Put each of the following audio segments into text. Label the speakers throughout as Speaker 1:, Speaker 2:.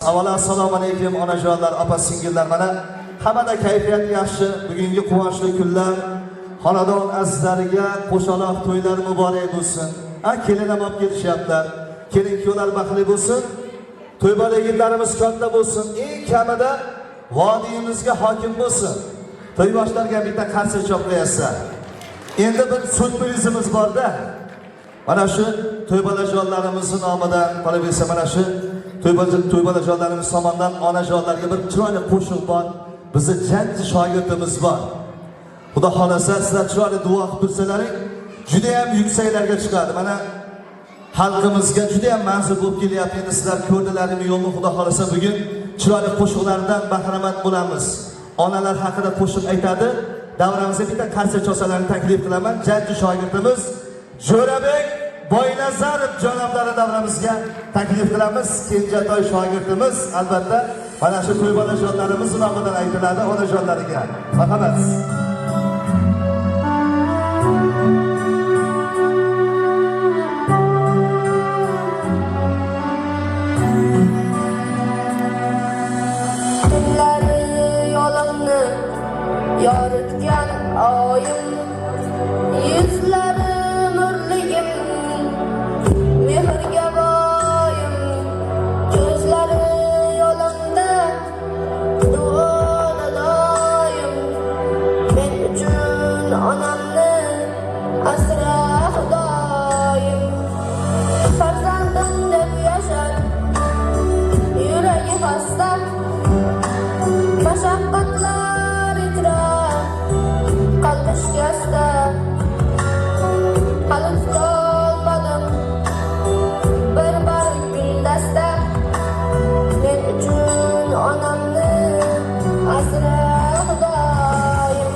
Speaker 1: Avvalo assalomu alaykum onajonlar, opa-singillar. Mana hammada kayfiyat yaxshi. Bugungi quvonchli kunlar xonadon azizlariga qo'shaloq to'ylar muborak bo'lsin. Kelin ham olib kelishyaptilar. Kelin-kuyovlar baxtli bo'lsin. To'ybola yigitlarimiz katta bo'lsin. Eng kamida vodiyimizga hokim bo'lsin. To'yboshlarga bitta qarshi choplayapsan. Endi bir surprizimiz bor-da. Mana shu to'ybolajonlarimizning nomidan qolaversa mana shu to'ybolajonlarimiz tomonidan onajonlarga bir chiroyli qo'shiq bor. Bizning janji shogirdimiz bor. Xudo xolasa sizlar chiroyli duo qilib tursalaring, juda ham yuksaklarga chiqadi. Mana xalqimizga juda ham manzur bo'lib kelyapti. Endi sizlar ko'rdilaringmi yo'qmi, Xudo xolasa bugun chiroyli qo'shiqlardan bahramand bo'lamiz. Onalar haqida qo'shiq aytadi. Davramizga bitta qarsa chosalarni taklif qilaman. Janji shogirdimiz Jo'rabek Boynazarov janoblari davramizga taklif qilamiz. Kenjatoy shogirdimiz albatta mana shu to'ybolajonlarimiz nomidan aytiladi onajonlariga. Marhamat.
Speaker 2: Tunlari yo'limni yoritgan oyim, yuzlari nurligim, mehrga boyim, ko'zlari yo'limda duoda doim. Men uchun onamni asra Xudoyim. Farzandim deb yashar yuragi xasta, mashaqqatlar ichra qalbi shikasta. Hali tutolmadim bir kun dasta. Men uchun onamni asra Xudoyim.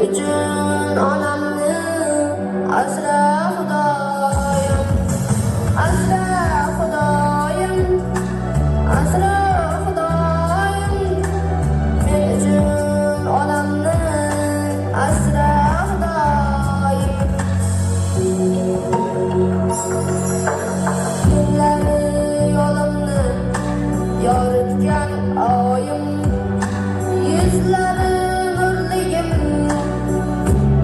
Speaker 2: Uchun onamni asra Xudoyim, asra Xudoyim, asra Xudoyim. Men uchun onamni asra Xudoyim. Tunlari yo'limni yoritgan oyim, yuzlari nurligim,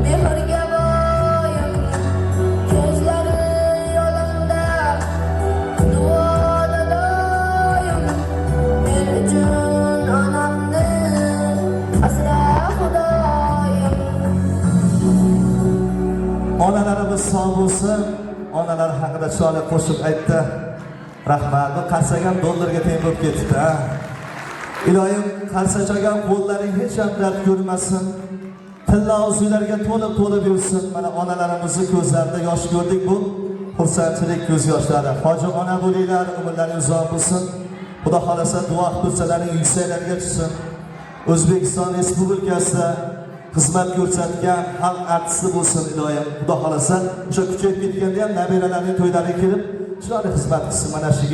Speaker 2: mehrga boyim, ko'zlari yo'limda duoda doim. Men uchun onamni asra Xudoyim.
Speaker 1: Onalarimiz sog' bo'lsin. Onalar haqida chiroyli qo'shiq aytdi. Rahmat. Bu qarsagam dollarga teng bo'lib ketdi. Iloyim qarsachagan qo'llaring hech ham dard ko'rmasin. Tilla o'zlarga to'lib yursin. Mana onalarimizni ko'zlarida yosh ko'rdik, bu xursandchilik ko'z yoshlari. Hoji ona bo'linglar, umrlaringiz uzoq bo'lsin. Xudo xolasa duo qilsalaring yuksaklarga chiqsin. O'zbekiston Respublikasida xizmat ko'rsatgan xalq artisti bo'lsin iloyim. Xudo xolasa o'sha kuchayib ketganda ham nabiralarining to'ylariga kelib chiroyli xizmat qilsin. Mana shu